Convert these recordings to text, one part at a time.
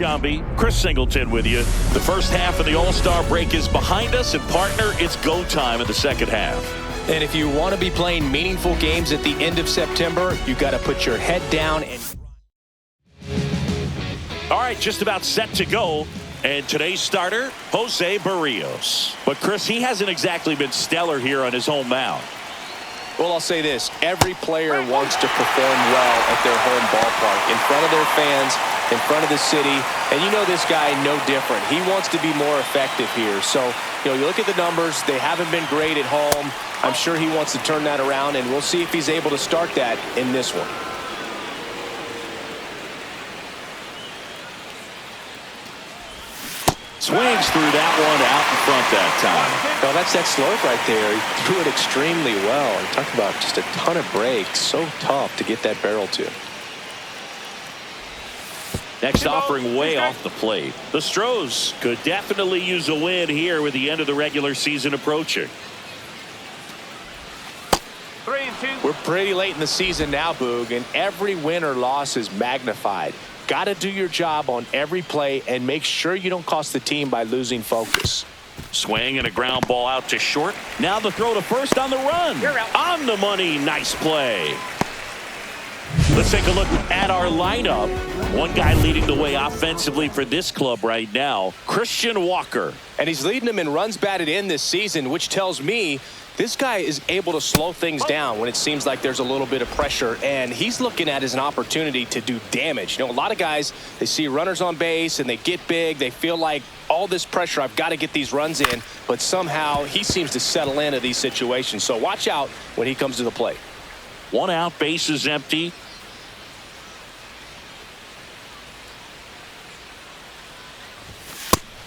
Jambi, Chris Singleton with you. The first half of the All-Star break is behind us, and partner, it's go time in the second half. And if you want to be playing meaningful games at the end of September, you got to put your head down and. All right, just about set to go. And today's starter, Jose Barrios. But Chris, he hasn't exactly been stellar here on his home mound. Well, I'll say this. Every player wants to perform well at their home ballpark, in front of their fans, in front of the city. And you know this guy, no different. He wants to be more effective here. So, you look at the numbers. They haven't been great at home. I'm sure he wants to turn that around, and we'll see if he's able to start that in this one. Swings through that one out in front that time. Well, that's that slope right there. He threw it extremely well. And talk about just a ton of breaks. So tough to get that barrel to. Next offering way off the plate. The Astros could definitely use a win here with the end of the regular season approaching. 3-2. We're pretty late in the season now, Boog, and every win or loss is magnified. Got to do your job on every play and make sure you don't cost the team by losing focus. Swing and a ground ball out to short. Now the throw to first on the run. On the money. Nice play. Let's take a look at our lineup. One guy leading the way offensively for this club right now, Christian Walker. And he's leading them in runs batted in this season, which tells me this guy is able to slow things down when it seems like there's a little bit of pressure, and he's looking at it as an opportunity to do damage. A lot of guys, they see runners on base and they get big. They feel like all this pressure, I've got to get these runs in, but somehow he seems to settle into these situations. So watch out when he comes to the plate. 1 out, base is empty.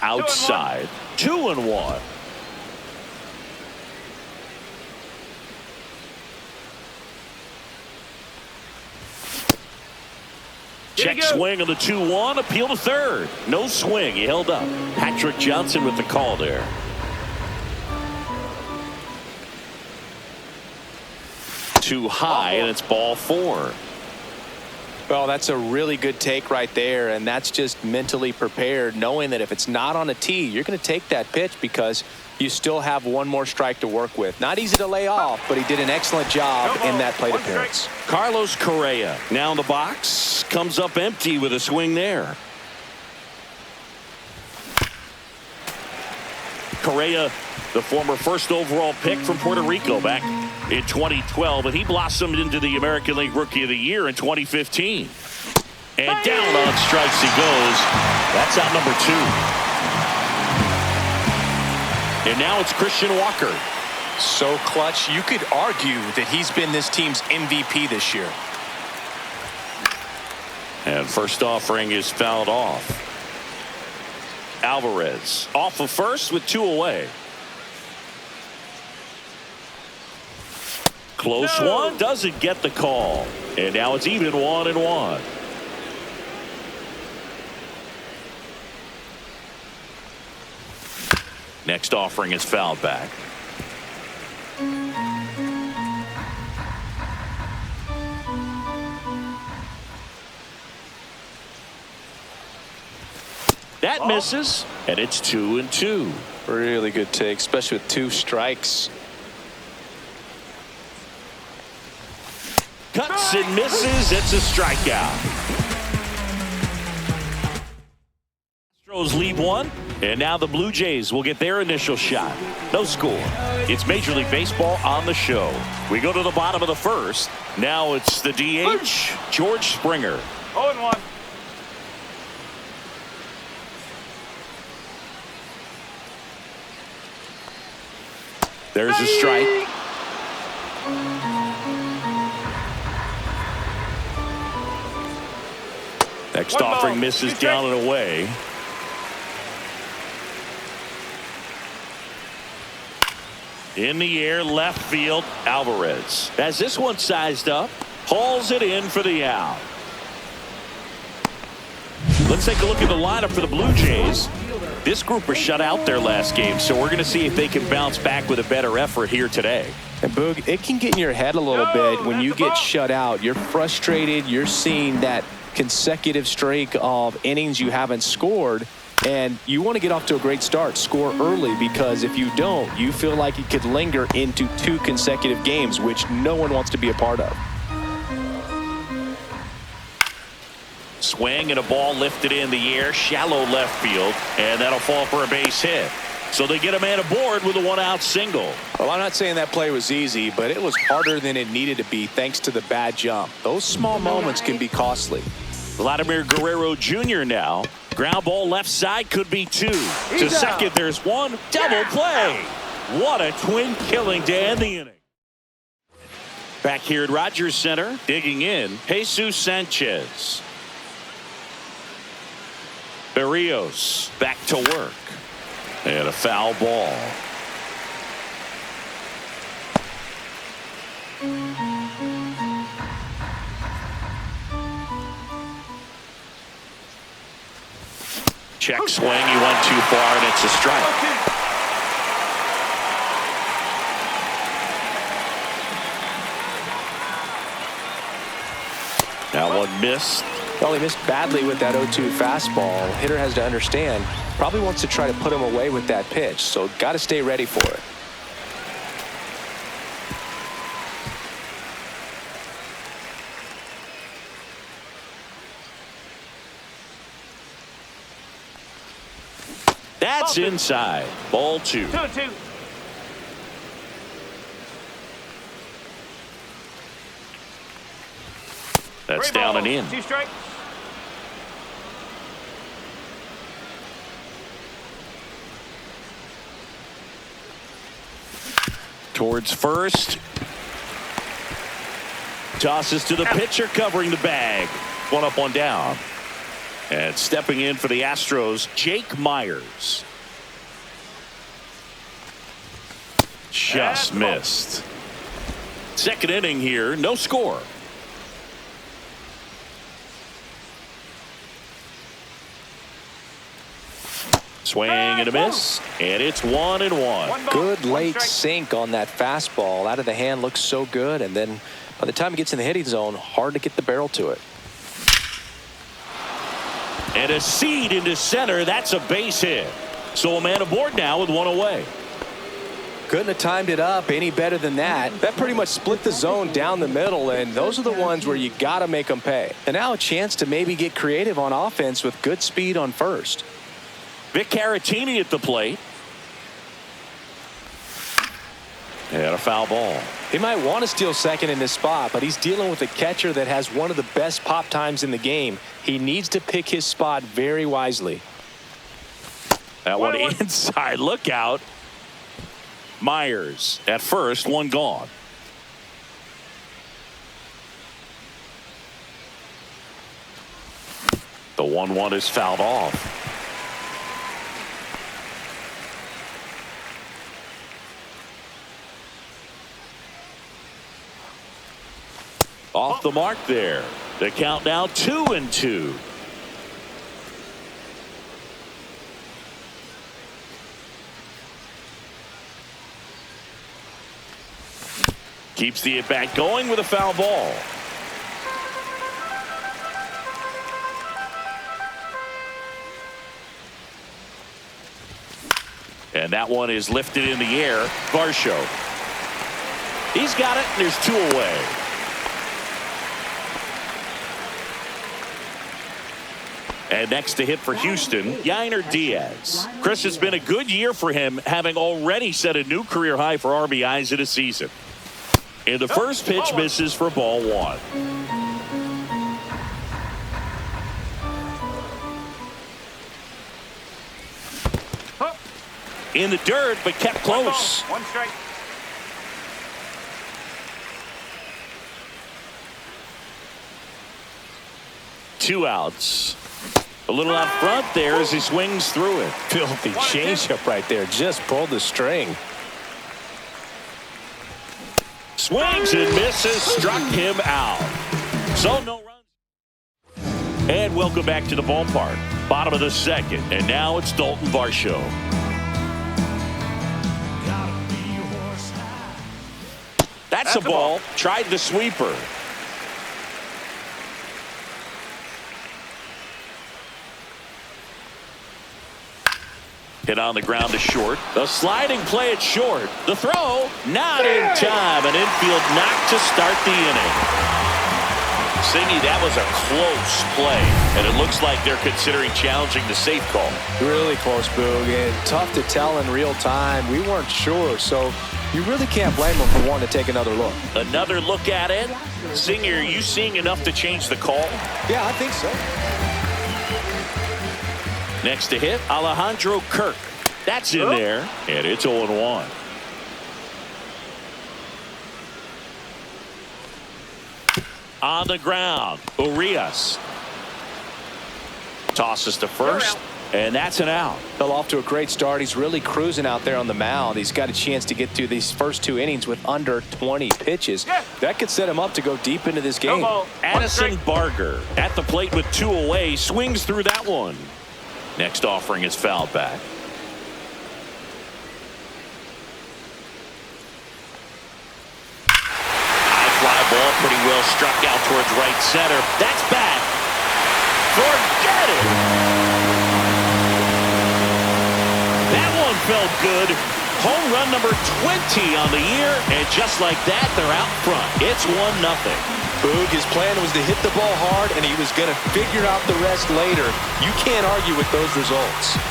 Outside, 2-1. Check swing on the 2-1, appeal to third. No swing, he held up. Patrick Johnson with the call there. Too high, and it's ball 4. Well, that's a really good take right there, and that's just mentally prepared, knowing that if it's not on a tee, you're going to take that pitch because you still have one more strike to work with. Not easy to lay off, but he did an excellent job in that plate appearance. Carlos Correa now in the box, comes up empty with a swing there. Correa, the former first overall pick from Puerto Rico back in 2012, and he blossomed into the American League Rookie of the Year in 2015. And down on strikes he goes. That's out number 2. And now it's Christian Walker. So clutch, you could argue that he's been this team's MVP this year. And first offering is fouled off. Alvarez off of first with 2 away. Close one, doesn't get the call. And now it's even 1-1. Next offering is fouled back. That misses, and it's 2-2. Really good take, especially with 2 strikes. Cuts and misses. It's a strikeout. Astros lead 1, and now the Blue Jays will get their initial shot. No score. It's Major League Baseball on the show. We go to the bottom of the first. Now it's the DH, George Springer. 0-1. There's a strike. Next offering misses down and away. In the air, left field, Alvarez. As this one sized up, hauls it in for the out. Let's take a look at the lineup for the Blue Jays. This group was shut out their last game, so we're going to see if they can bounce back with a better effort here today. And Boog, it can get in your head a little bit when you get shut out. You're frustrated. You're seeing that consecutive streak of innings you haven't scored. And you want to get off to a great start, score early, because if you don't, you feel like it could linger into 2 consecutive games, which no one wants to be a part of. Swing and a ball lifted in the air, shallow left field, and that'll fall for a base hit. So they get a man aboard with a 1-out single. Well, I'm not saying that play was easy, but it was harder than it needed to be thanks to the bad jump. Those small moments can be costly. Vladimir Guerrero Jr. now. Ground ball left side, could be 2. To second, there's 1. Double play. What a twin killing to end the inning. Back here at Rogers Center, digging in, Jesus Sanchez. Berrios back to work. And a foul ball. Check swing, he went too far, and it's a strike. That one missed. Well, he missed badly with that 0-2 fastball. Hitter has to understand, probably wants to try to put him away with that pitch, so got to stay ready for it. That's inside. Ball 2. 2-2. That's 3 down balls, and in. 2 strikes. Towards first. Tosses to the pitcher covering the bag. 1 up, 1 down. And stepping in for the Astros, Jake Myers. Just missed. Second inning here, no score. Swing and a miss, and it's 1-1. Good late sink on that fastball. Out of the hand, looks so good, and then by the time it gets in the hitting zone, hard to get the barrel to it. And a seed into center. That's a base hit. So a man aboard now with 1 away. Couldn't have timed it up any better than that. That pretty much split the zone down the middle, and those are the ones where you got to make them pay. And now a chance to maybe get creative on offense with good speed on first. Vic Caratini at the plate. And a foul ball. He might want to steal second in this spot, but he's dealing with a catcher that has one of the best pop times in the game. He needs to pick his spot very wisely. That one inside. Look out. Myers at first, 1 gone. The 1-1 is fouled off. Off the mark there. The count now 2-2. Keeps the at-bat going with a foul ball. And that one is lifted in the air. Varsho. He's got it, and there's 2 away. And next to hit for Houston, Yainer Diaz. Chris, has been a good year for him, having already set a new career high for RBIs in a season. And the first pitch misses for ball 1. In the dirt, but kept close. 1 strike. Two outs. A little out front there as he swings through it. Filthy changeup right there. Just pulled the string. Swings and misses. Struck him out. So no runs. And welcome back to the ballpark. Bottom of the second. And now it's Dalton Varsho. That's a ball. Tried the sweeper. Hit on the ground to short. The sliding play at short. The throw, not in time. An infield knock to start the inning. Singy, that was a close play, and it looks like they're considering challenging the safe call. Really close, Boog, and tough to tell in real time. We weren't sure, so you really can't blame them for wanting to take another look. Another look at it. Singer, are you seeing enough to change the call? Yeah, I think so. Next to hit, Alejandro Kirk. That's in there, and it's 0-1. On the ground, Urias tosses to first, and that's an out. Fell off to a great start. He's really cruising out there on the mound. He's got a chance to get through these first 2 innings with under 20 pitches. That could set him up to go deep into this game. Addison Barger at the plate with 2 away, swings through that one. Next offering is fouled back. Ball pretty well struck out towards right center. That's back. Forget it. That one felt good. Home run number 20 on the year, and just like that, they're out front. It's 1-0. Boog, his plan was to hit the ball hard, and he was going to figure out the rest later. You can't argue with those results.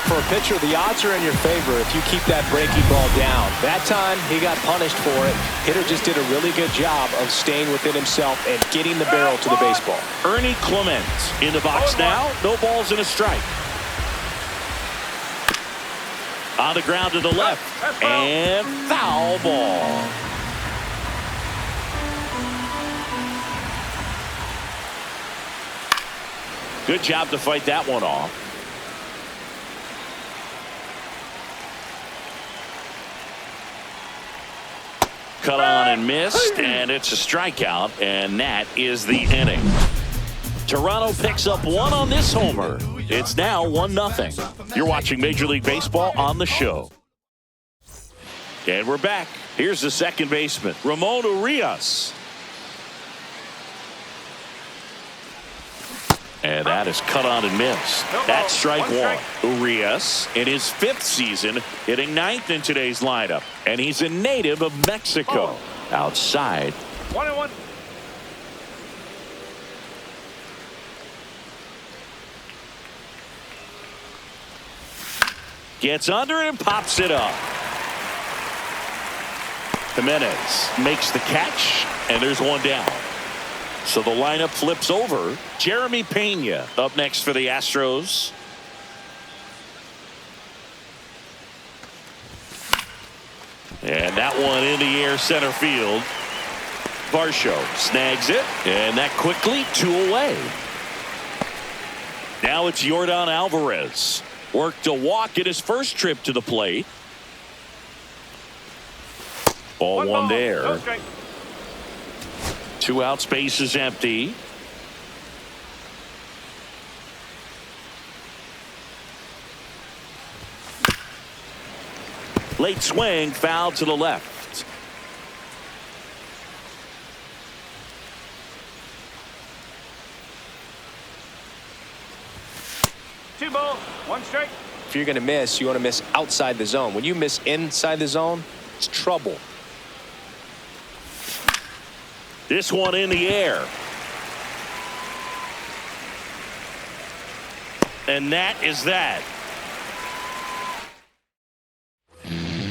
For a pitcher, the odds are in your favor if you keep that breaking ball down. That time, he got punished for it. Hitter just did a really good job of staying within himself and getting the barrel to the baseball. Ernie Clement in the box now. No balls and a strike. On the ground to the left. And foul ball. Good job to fight that one off. Cut on and missed, and it's a strikeout, and that is the inning. Toronto picks up 1 on this homer. It's now 1-0. You're watching Major League Baseball on the show. And we're back. Here's the second baseman, Ramon Urias. And that is cut on and missed. That's strike 1. Urias in his 5th season, hitting 9th in today's lineup. And he's a native of Mexico. Outside. 1-1. Gets under it and pops it up. Jimenez makes the catch, and there's one down. So the lineup flips over. Jeremy Pena up next for the Astros. And that one in the air center field. Varsho snags it, and that quickly 2 away. Now it's Yordan Alvarez. Worked a walk in his first trip to the plate. Ball one there. 2 out, space is empty. Late swing, foul to the left. Two ball, 1 strike. If you're going to miss, you want to miss outside the zone. When you miss inside the zone, it's trouble. This one in the air. And that is that.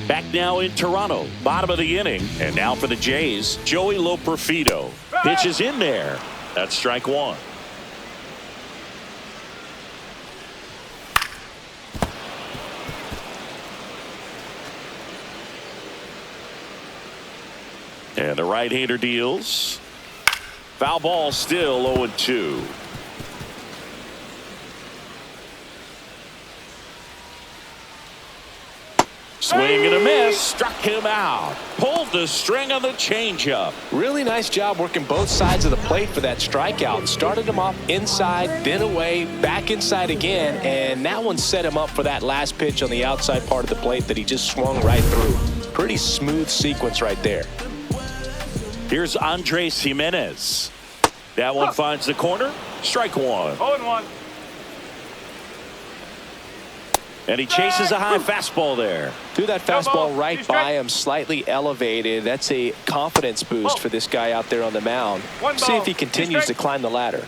Back now in Toronto, bottom of the inning. And now for the Jays, Joey Loperfido. Pitch is in there. That's strike 1. And the right-hander deals. Foul ball, still 0-2. Swing and a miss. Struck him out. Pulled the string on the changeup. Really nice job working both sides of the plate for that strikeout. Started him off inside, then away, back inside again, and that one set him up for that last pitch on the outside part of the plate that he just swung right through. Pretty smooth sequence right there. Here's Andres Jimenez. That one finds the corner. Strike one. 0-1. And he chases a high fastball there. Threw that fastball right He's by strike. him, slightly elevated. That's a confidence boost for this guy out there on the mound. See if he continues to climb the ladder.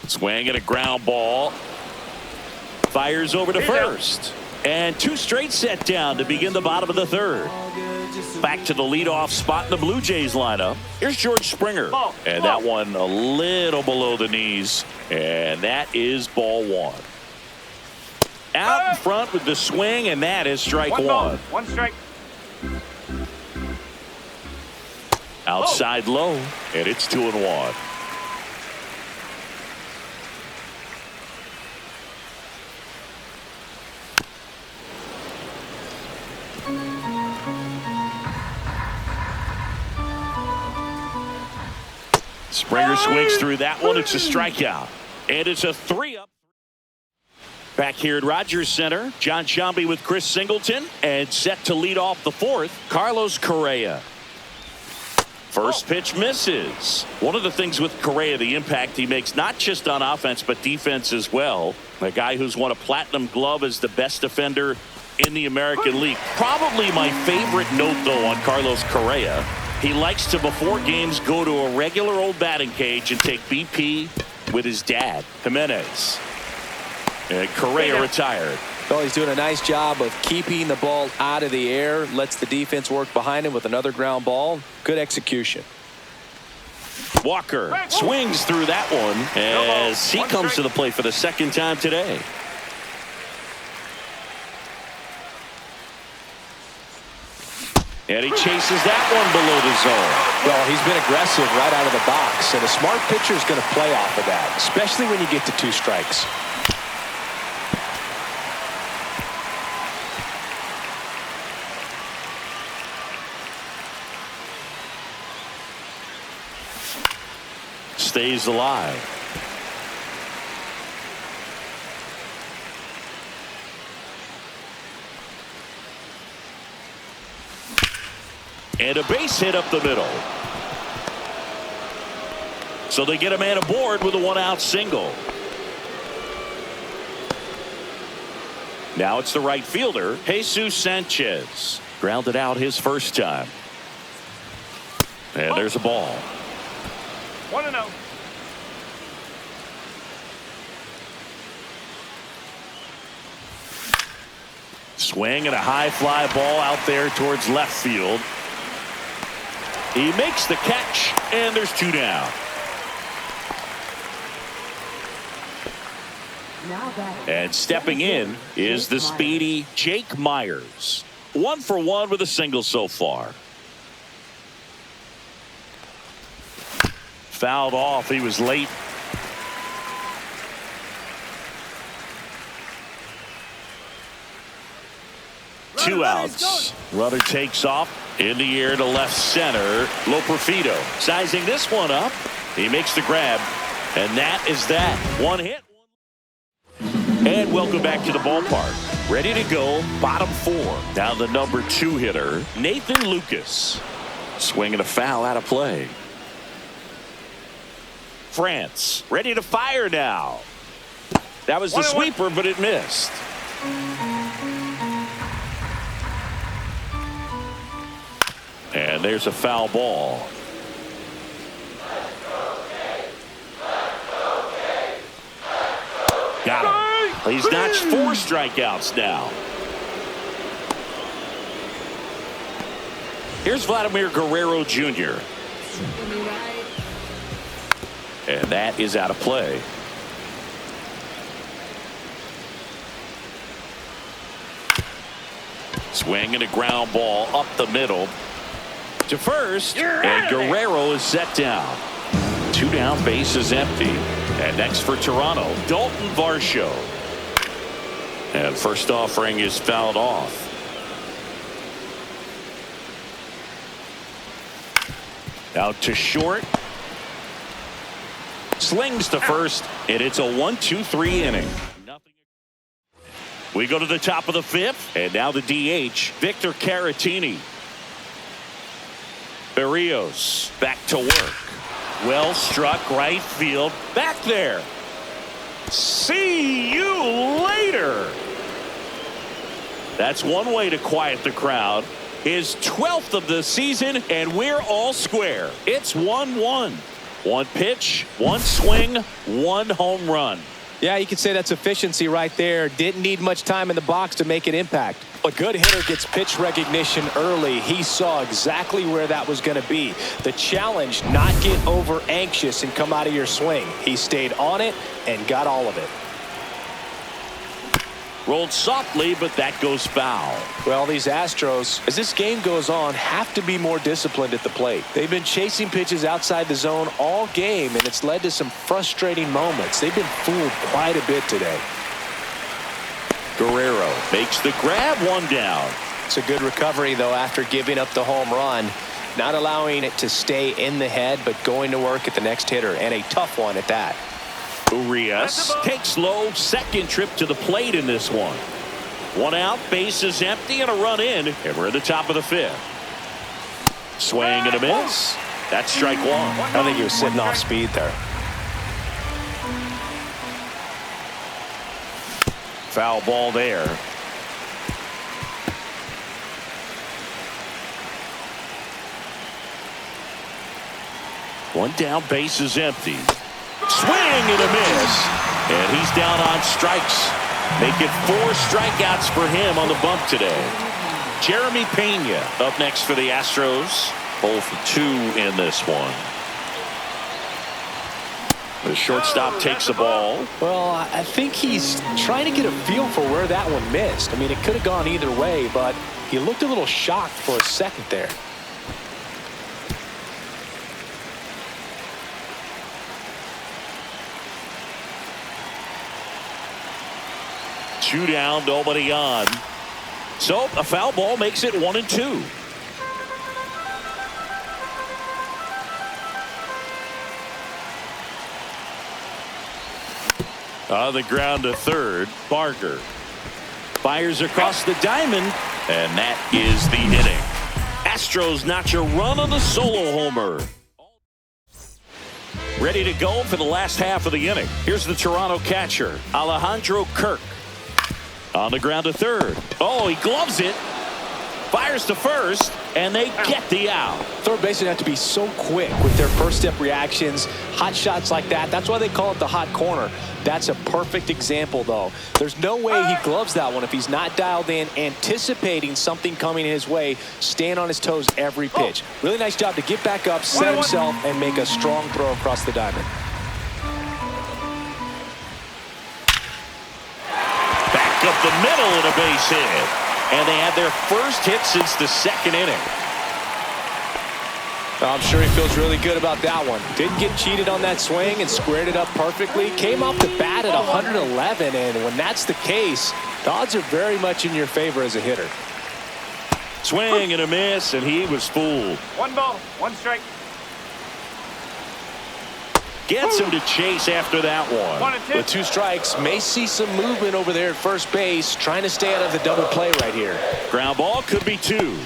Swing and a ground ball. Fires over to first. And two straight set down to begin the bottom of the third. Back to the leadoff spot in the Blue Jays lineup. Here's George Springer. And that one a little below the knees. And that is ball one. Out in front with the swing, and that is strike one. One strike. Outside low, and it's 2-1. Springer swings through that one. It's a strikeout. And it's a 3-up. Back here at Rogers Center, John Sciambi with Chris Singleton. And set to lead off the fourth, Carlos Correa. First pitch misses. One of the things with Correa, the impact he makes, not just on offense, but defense as well. A guy who's won a platinum glove as the best defender in the American League. Probably my favorite note, though, on Carlos Correa. He likes to, before games, go to a regular old batting cage and take BP with his dad, Jimenez. And Correa retired. Well, he's doing a nice job of keeping the ball out of the air. Lets the defense work behind him with another ground ball. Good execution. Walker swings through that one as he comes to the plate for the second time today. And he chases that one below the zone. Well, he's been aggressive right out of the box, and a smart pitcher is going to play off of that, especially when you get to two strikes. Stays alive. And a base hit up the middle. So they get a man aboard with a one-out single. Now it's the right fielder, Jesus Sanchez. Grounded out his first time. And there's a ball. 1-0. Swing and a high fly ball out there towards left field. He makes the catch, and there's two down. And stepping in is the speedy Jake Myers. 1 for 1 with a single so far. Fouled off. He was late. Two outs. Runner takes off in the air to left center. Loperfido sizing this one up. He makes the grab, and that is that. One hit. And welcome back to the ballpark. Ready to go, bottom four. Now the number 2 hitter, Nathan Lucas. Swinging a foul out of play. France ready to fire now. That was the sweeper, but it missed. And there's a foul ball. Got him. He's notched 4 strikeouts now. Here's Vladimir Guerrero Jr. And that is out of play. Swing and a ground ball up the middle to first, and Guerrero is set down. 2 down, base is empty. And next for Toronto, Dalton Varsho. And first offering is fouled off. Out to short. Slings to first, and it's a 1-2-3 inning. We go to the top of the 5th, and now the DH, Victor Caratini. Berrios back to work. Well struck right field. Back there. See you later. That's one way to quiet the crowd. His 12th of the season, and we're all square. It's 1-1. One pitch, one swing, one home run. Yeah, you could say that's efficiency right there. Didn't need much time in the box to make an impact. A good hitter gets pitch recognition early. He saw exactly where that was going to be. The challenge, not get over anxious and come out of your swing. He stayed on it and got all of it. Rolled softly, but that goes foul. Well, these Astros, as this game goes on, have to be more disciplined at the plate. They've been chasing pitches outside the zone all game, and it's led to some frustrating moments. They've been fooled quite a bit today. Guerrero makes the grab, one down. It's a good recovery, though, after giving up the home run. Not allowing it to stay in the head, but going to work at the next hitter, and a tough one at that. Urias takes low, second trip to the plate in this one. One out, base is empty, and a run in, and we're at the top of the fifth. Swing and a miss. That's strike one. I think he was sitting off speed there. Foul ball there. One down, base is empty. Swing and a miss. And he's down on strikes. Make it 4 strikeouts for him on the bump today. Jeremy Pena up next for the Astros. 0 for 2 in this one. The shortstop takes the ball. Well, I think he's trying to get a feel for where that one missed. I mean, it could have gone either way, but he looked a little shocked for a second there. Two down, nobody on. So a foul ball makes it 1-2. On the ground to third, Barker fires across the diamond, and that is the inning. Astros notch a run on the solo homer. Ready to go for the last half of the inning. Here's the Toronto catcher, Alejandro Kirk. On the ground to third. Oh, he gloves it. Fires to first, and they get the out. Third basemen have to be so quick with their first step reactions. Hot shots like that. That's why they call it the hot corner. That's a perfect example, though. There's no way he gloves that one if he's not dialed in, anticipating something coming his way, staying on his toes every pitch. Really nice job to get back up, set himself, and make a strong throw across the diamond. Back up the middle and a base hit. And they had their first hit since the second inning. I'm sure he feels really good about that one. Didn't get cheated on that swing and squared it up perfectly. Came off the bat at 111, and when that's the case, the odds are very much in your favor as a hitter. Swing and a miss, and he was fooled. 1 ball, 1 strike. Gets him to chase after that one. With 2 strikes, may see some movement over there at first base, trying to stay out of the double play right here. Ground ball could be 2.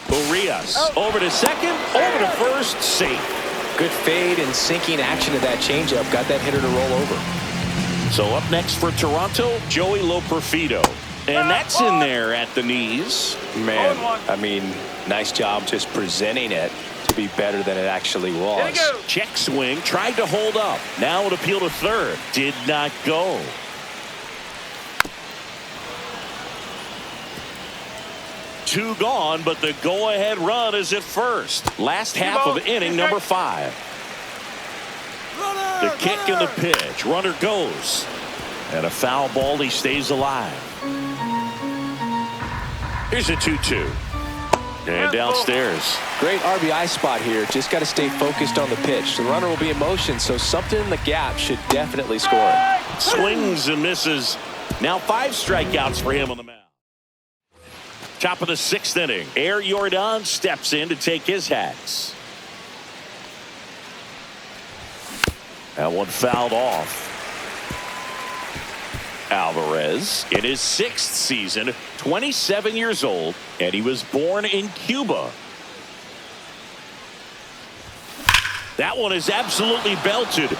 Urias over to second, over to first, safe. Good fade and sinking action of that changeup got that hitter to roll over. So up next for Toronto, Joey Loperfido. And that's in there at the knees. Man, I mean, nice job just presenting it to be better than it actually was. Check swing, tried to hold up. Now an appeal to third. Did not go. Two gone, but the go-ahead run is at first. Last half of inning number 5. The kick and the pitch. Runner goes. And a foul ball. He stays alive. Here's a 2-2. And downstairs. Great RBI spot here. Just got to stay focused on the pitch. The runner will be in motion, so something in the gap should definitely score it. Swings and misses. Now 5 strikeouts for him on the mound. Top of the 6th inning. Air Jordan steps in to take his hats. That one fouled off. Alvarez in his 6th season, 27 years old, and he was born in Cuba. That one is absolutely belted.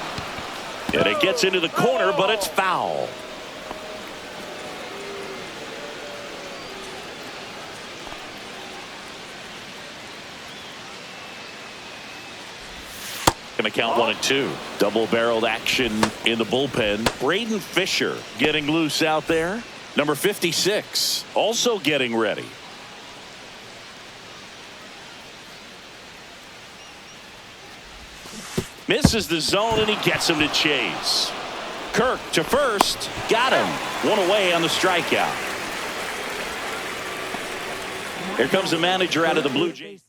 And it gets into the corner, but it's foul. Going to count 1-2. Double-barreled action in the bullpen. Braden Fisher getting loose out there. Number 56 also getting ready. Misses the zone, and he gets him to chase. Kirk to first. Got him. One away on the strikeout. Here comes the manager out of the Blue Jays.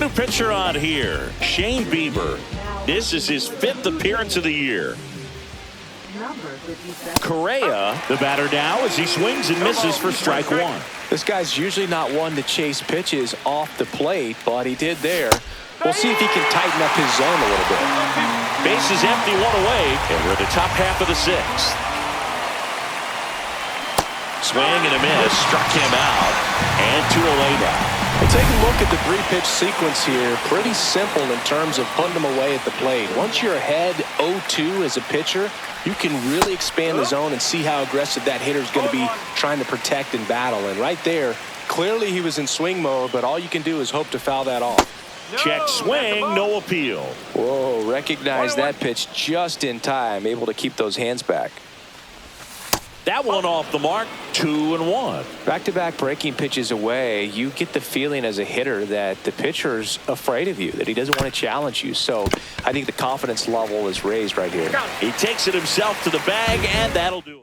New pitcher on here, Shane Bieber. This is his 5th appearance of the year. Correa, the batter now, as he swings and misses for strike one. This guy's usually not one to chase pitches off the plate, but he did there. We'll see if he can tighten up his zone a little bit. Base is empty, one away, and we're at the top half of the 6th. Swing and a miss, struck him out, and 2 away now. Well, take a look at the 3-pitch sequence here. Pretty simple in terms of putting them away at the plate. Once you're ahead 0-2 as a pitcher, you can really expand the zone and see how aggressive that hitter is going to be trying to protect and battle. And right there, clearly he was in swing mode, but all you can do is hope to foul that off. Check swing, no appeal. Whoa, recognize that pitch just in time, able to keep those hands back. That one off the mark, 2-1. Back-to-back breaking pitches away, you get the feeling as a hitter that the pitcher's afraid of you, that he doesn't want to challenge you. So I think the confidence level is raised right here. He takes it himself to the bag, and that'll do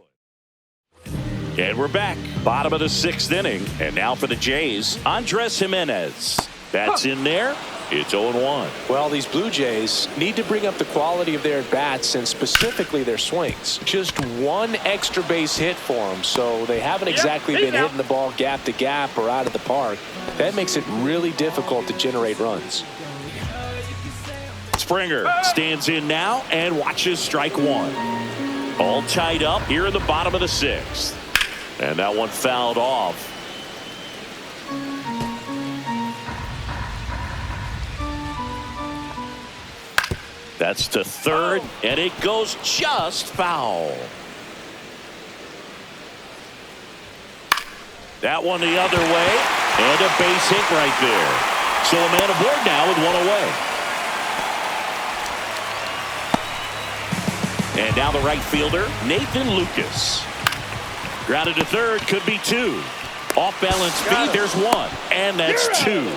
it. And we're back, bottom of the 6th inning. And now for the Jays, Andres Jimenez. That's in there. It's 0-1. Well, these Blue Jays need to bring up the quality of their at-bats and specifically their swings. Just one extra base hit for them, so they haven't exactly been hitting the ball gap to gap or out of the park. That makes it really difficult to generate runs. Springer stands in now and watches strike one. All tied up here in the bottom of the 6th. And that one fouled off. That's to third, and it goes just foul. That one the other way, and a base hit right there. So a man aboard now with one away. And now the right fielder, Nathan Lucas. Grounded to third, could be 2. Off balance speed, there's 1, and that's 2.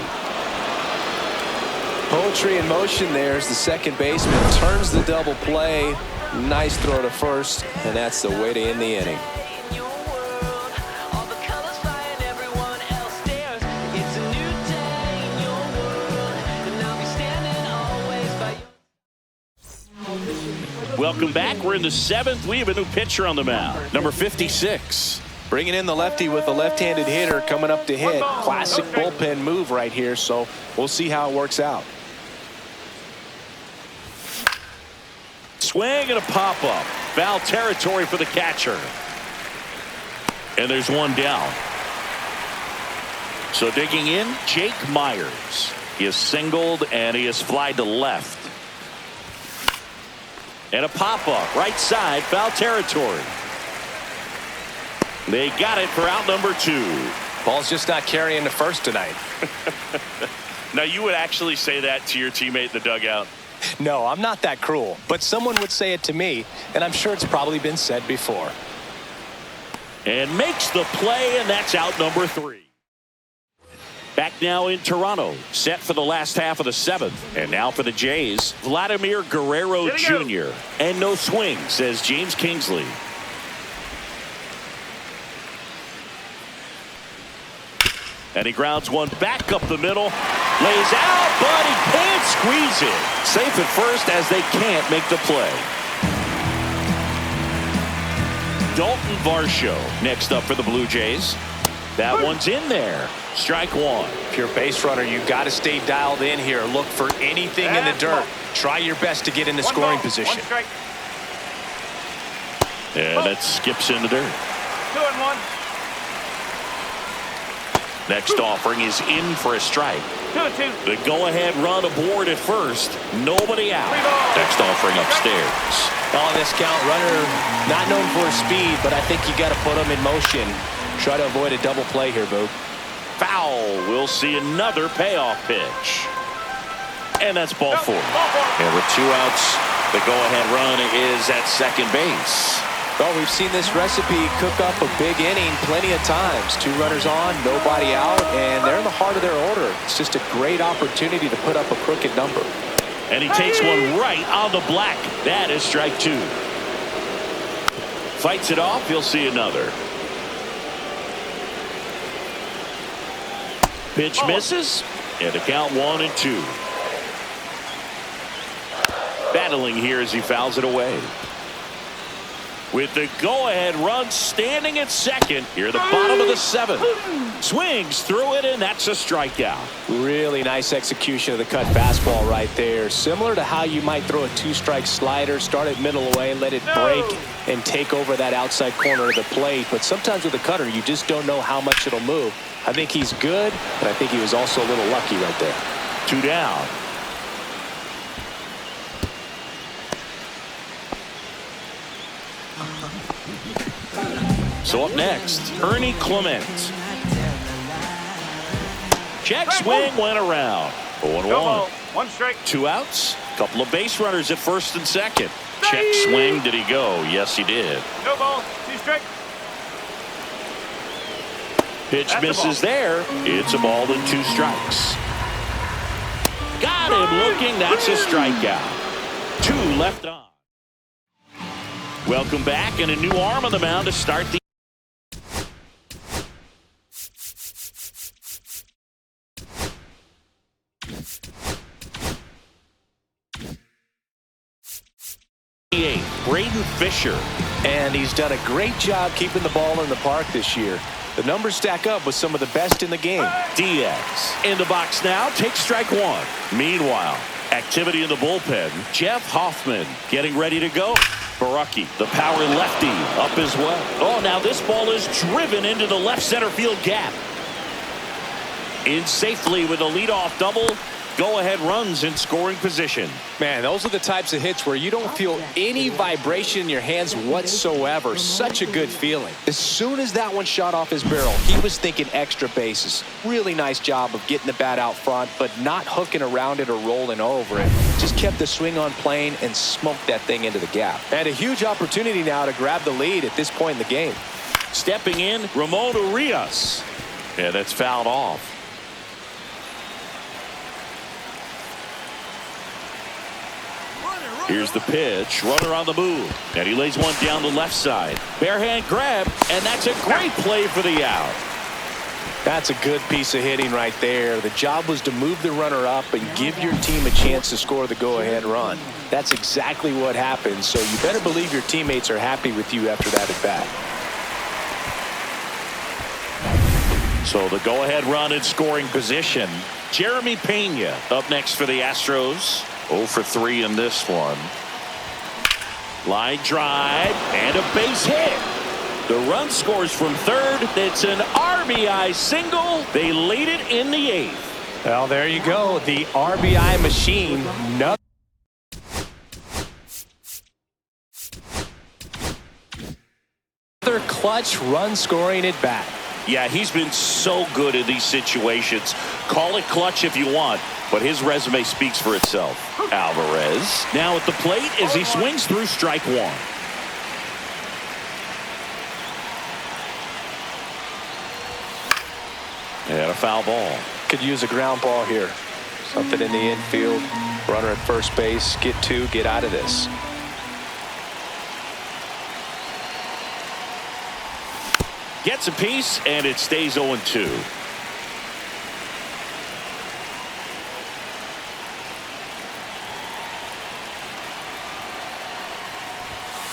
Poetry in motion there as the second baseman turns the double play. Nice throw to first, and that's the way to end the inning. Welcome back. We're in the 7th. We have a new pitcher on the mound. Number 56. Bringing in the lefty with a left-handed hitter coming up to hit. Classic bullpen move right here, so we'll see how it works out. Swing and a pop-up. Foul territory for the catcher. And there's one down. So digging in, Jake Myers. He is singled and he is flied to left. And a pop-up, right side, foul territory. They got it for out number 2. Ball's just not carrying the first tonight. Now, you would actually say that to your teammate in the dugout? No, I'm not that cruel, but someone would say it to me, and I'm sure it's probably been said before. And makes the play, and that's out number 3. Back now in Toronto, set for the last half of the 7th. And now for the Jays, Vladimir Guerrero Jr. And no swing, says James Kingsley. And he grounds one back up the middle. Lays out, but he can't squeeze it. Safe at first as they can't make the play. Dalton Varsho next up for the Blue Jays. That one's in there. Strike one. If you're a base runner, you got to stay dialed in here. Look for anything in the dirt. Try your best to get in the scoring position. And that skips in the dirt. 2-1. Next offering is in for a strike. 2-2. The go-ahead run aboard at first. Nobody out. Next offering upstairs. On this count, runner not known for his speed, but I think you got to put him in motion. Try to avoid a double play here, Boog. Foul. We'll see another payoff pitch. And that's ball four. And with 2 outs, the go-ahead run is at second base. Well, we've seen this recipe cook up a big inning plenty of times. 2 runners on, nobody out, and they're in the heart of their order. It's just a great opportunity to put up a crooked number. And he takes one right on the black. That is strike 2. Fights it off. He'll see another. Pitch misses. And the count 1-2. Battling here as he fouls it away. With the go-ahead run standing at second. Here at the bottom of the 7th. Swings through it, and that's a strikeout. Really nice execution of the cut fastball right there. Similar to how you might throw a 2-strike slider, start it middle away, let it break, and take over that outside corner of the plate. But sometimes with a cutter, you just don't know how much it'll move. I think he's good, but I think he was also a little lucky right there. 2 down. So up next, Ernie Clement. Check swing went around. 0-1. 1 strike. 2 outs. Couple of base runners at first and second. Check swing. Did he go? Yes, he did. No ball. 2 strike. Pitch misses there. It's a ball and 2 strikes. Got him looking. That's a strikeout. 2 left on. Welcome back, and a new arm on the mound to start the Braden Fisher. And he's done a great job keeping the ball in the park this year. The numbers stack up with some of the best in the game. Diaz in the box now, takes strike 1. Meanwhile, activity in the bullpen. Jeff Hoffman getting ready to go. Baraki, the power lefty, up as well. Oh, now this ball is driven into the left center field gap. In safely with a leadoff double. Go-ahead runs in scoring position. Man, those are the types of hits where you don't feel any vibration in your hands whatsoever. Such a good feeling. As soon as that one shot off his barrel, he was thinking extra bases. Really nice job of getting the bat out front, but not hooking around it or rolling over it. Just kept the swing on plane and smoked that thing into the gap. And a huge opportunity now to grab the lead at this point in the game. Stepping in, Ramon Urias. Yeah, that's fouled off. Here's the pitch. Runner on the move. And he lays one down the left side. Bare hand grab. And that's a great play for the out. That's a good piece of hitting right there. The job was to move the runner up and give your team a chance to score the go-ahead run. That's exactly what happened. So you better believe your teammates are happy with you after that at bat. So the go-ahead run in scoring position. Jeremy Pena up next for the Astros. 0 for 3 in this one. Line drive and a base hit. The run scores from third. It's an RBI single. They lead it in the 8th. Well, there you go. The RBI machine. Another clutch run scoring at bat. Yeah, he's been so good in these situations. Call it clutch if you want, but his resume speaks for itself. Alvarez now at the plate as he swings through strike 1. And a foul ball. Could use a ground ball here. Something in the infield. Runner at first base. Get 2. Get out of this. Gets a piece, and it stays 0-2.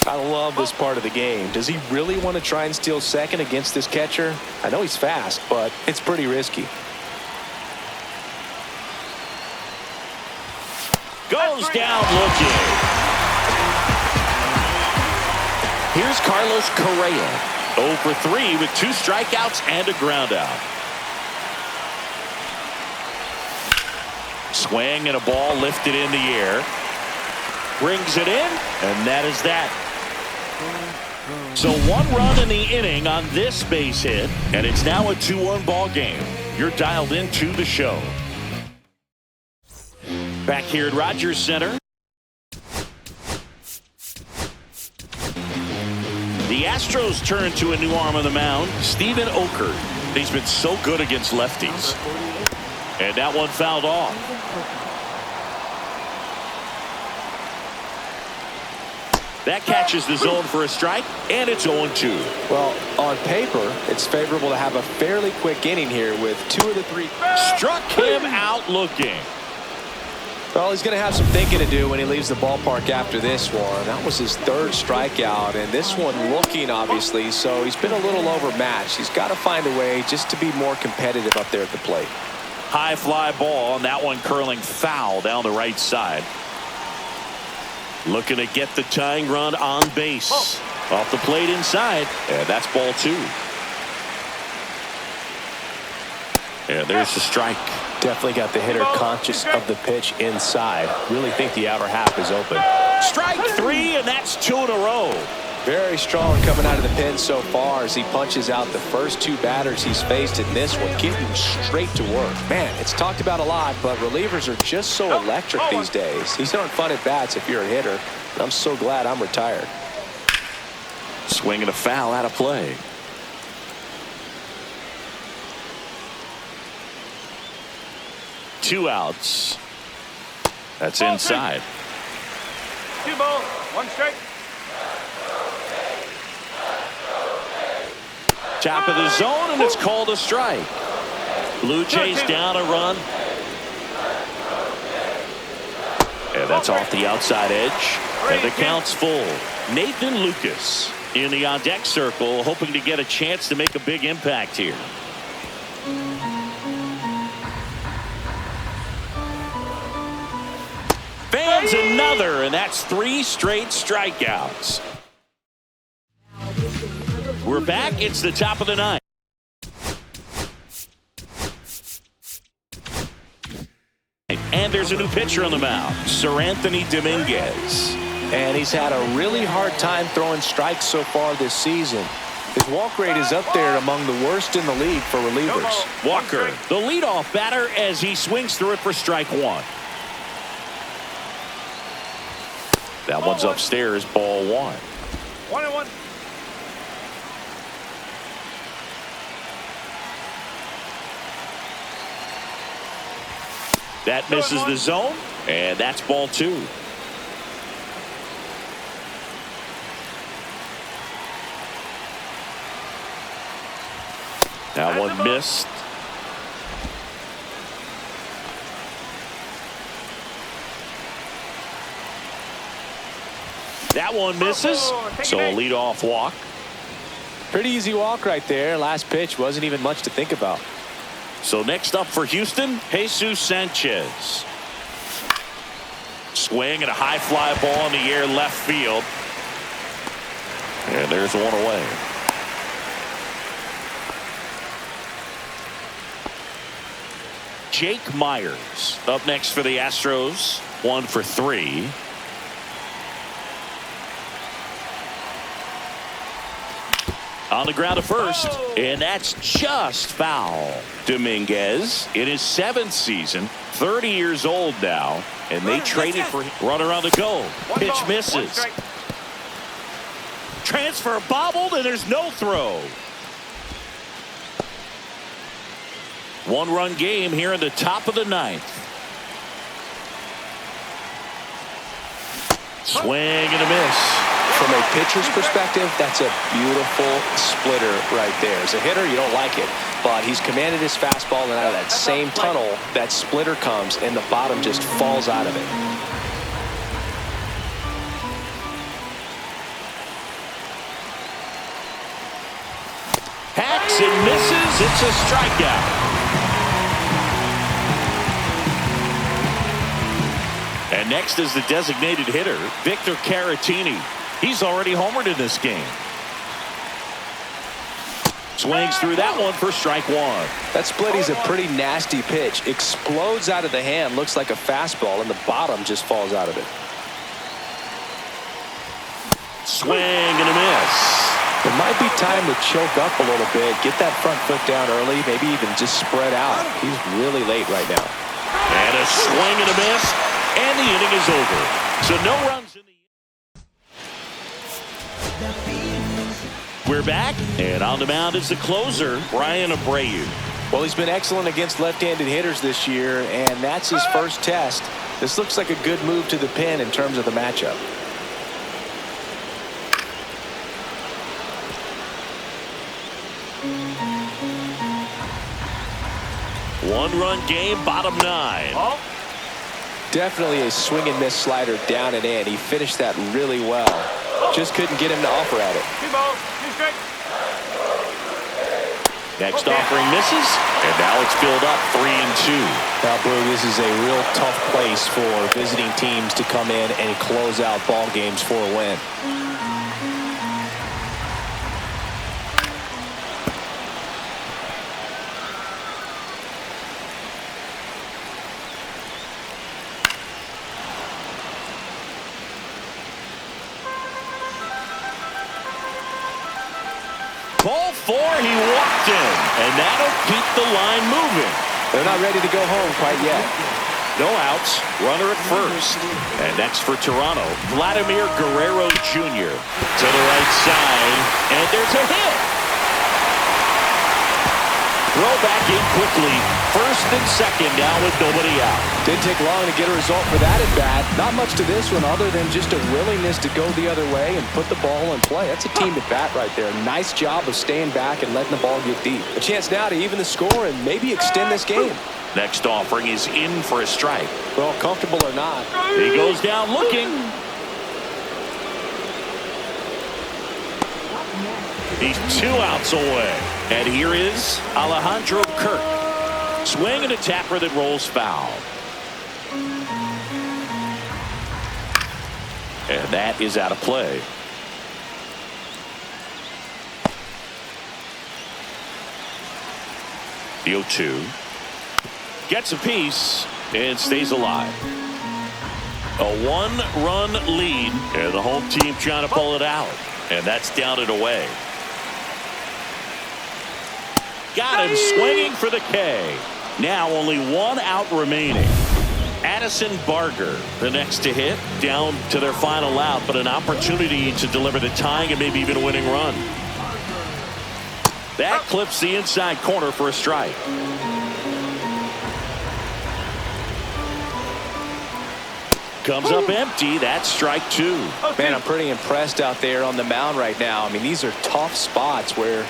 I love this part of the game. Does he really want to try and steal second against this catcher? I know he's fast, but it's pretty risky. Goes down looking. Here's Carlos Correa. 0 for 3 with 2 strikeouts and a ground out. Swing and a ball lifted in the air. Brings it in, and that is that. So 1 run in the inning on this base hit, and it's now a 2-1 ball game. You're dialed into the show. Back here at Rogers Center. The Astros turn to a new arm on the mound, Steven Okert. He's been so good against lefties. And that one fouled off. That catches the zone for a strike, and it's 0-2. Well, on paper, it's favorable to have a fairly quick inning here with 2 of the 3. Struck him out looking. Well, he's going to have some thinking to do when he leaves the ballpark after this one. That was his 3rd strikeout, and this one looking, obviously, so he's been a little overmatched. He's got to find a way just to be more competitive up there at the plate. High fly ball, and that one curling foul down the right side. Looking to get the tying run on base. Off the plate inside, and that's ball 2. And there's the strike. Definitely got the hitter conscious of the pitch inside. Really think the outer half is open. Strike 3, and that's 2 in a row. Very strong coming out of the pen so far as he punches out the first 2 batters he's faced in this one, getting straight to work. Man, it's talked about a lot, but relievers are just so electric these days. These aren't fun at bats if you're a hitter. I'm so glad I'm retired. Swinging a foul out of play. Two outs. That's inside. 2 balls, 1 strike. Top of the zone, and it's called a strike. Blue Jays down a run. And that's off the outside edge. And the count's full. Nathan Lucas in the on-deck circle, hoping to get a chance to make a big impact here. Fans another, and that's 3 straight strikeouts. We're back. It's the top of the 9th. And there's a new pitcher on the mound, Sir Anthony Dominguez. And he's had a really hard time throwing strikes so far this season. His walk rate is up there among the worst in the league for relievers. Walker, the leadoff batter, as he swings through it for strike 1. That one's upstairs, ball 1. 1-1. That misses the zone, and that's ball 2. That one missed. That one misses, so a leadoff walk. Pretty easy walk right there. Last pitch wasn't even much to think about. So next up for Houston, Jesus Sanchez. Swing and a high fly ball in the air left field. And there's one away. Jake Myers up next for the Astros. 1 for 3. On the ground to first, and that's just foul. Dominguez in his 7th season, 30 years old now, and they traded for him. Runner on the go. Pitch misses. Transfer bobbled, and there's no throw. 1-run game here in the top of the 9th. Swing and a miss. From a pitcher's perspective, that's a beautiful splitter right there. As a hitter, you don't like it, but he's commanded his fastball, and out of that same tunnel, that splitter comes, and the bottom just falls out of it. Hacks and misses. It's a strikeout. And next is the designated hitter, Victor Caratini. He's already homered in this game. Swings through that one for strike one. That splitty's a pretty nasty pitch. Explodes out of the hand, looks like a fastball, and the bottom just falls out of it. Swing and a miss. It might be time to choke up a little bit, get that front foot down early, maybe even just spread out. He's really late right now. And a swing and a miss, and the inning is over. So no runs in the We're back, and on the mound is the closer, Brian Abreu. Well, he's been excellent against left-handed hitters this year, and that's his first test. This looks like a good move to the pin in terms of the matchup. One-run game, bottom nine. Definitely a swing and miss slider down and in. He finished that really well. Just couldn't get him to offer at it. 2 balls, 2 strikes. Next offering misses, and now it's filled up 3-2. Now, Blue, this is a real tough place for visiting teams to come in and close out ball games for a win. Ball 4, he walked in, and that'll keep the line moving. They're not ready to go home quite yet. No outs, runner at first. And next for Toronto, Vladimir Guerrero Jr. to the right side, and there's a hit. Throw back in quickly, first and second now with nobody out. Didn't take long to get a result for that at bat. Not much to this one other than just a willingness to go the other way and put the ball in play. That's a team at bat right there. Nice job of staying back and letting the ball get deep. A chance now to even the score and maybe extend this game. Next offering is in for a strike. Well, comfortable or not. He goes down looking. He's 2 outs away. And here is Alejandro Kirk. Swing and a tapper that rolls foul. And that is out of play. The 0-2. Gets a piece and stays alive. A 1-run lead, and the home team trying to pull it out. And that's down and away. Got him swinging for the K. Now only 1 out remaining. Addison Barger, the next to hit, down to their final out, but an opportunity to deliver the tying and maybe even a winning run. That clips the inside corner for a strike. Comes up empty. That's strike 2. Man, I'm pretty impressed out there on the mound right now. I mean, these are tough spots where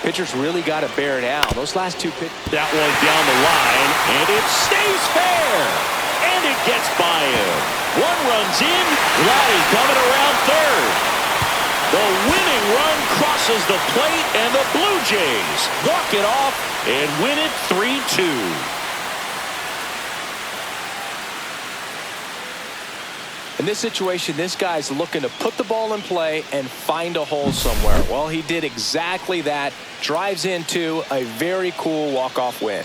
pitchers really got to bear down. Those last 2 pitches. That one down the line, and it stays fair. And it gets by him. 1 runs in. Vladdy coming around third. The winning run crosses the plate, and the Blue Jays walk it off and win it 3-2. In this situation, this guy's looking to put the ball in play and find a hole somewhere. Well, he did exactly that. Drives into a very cool walk-off win.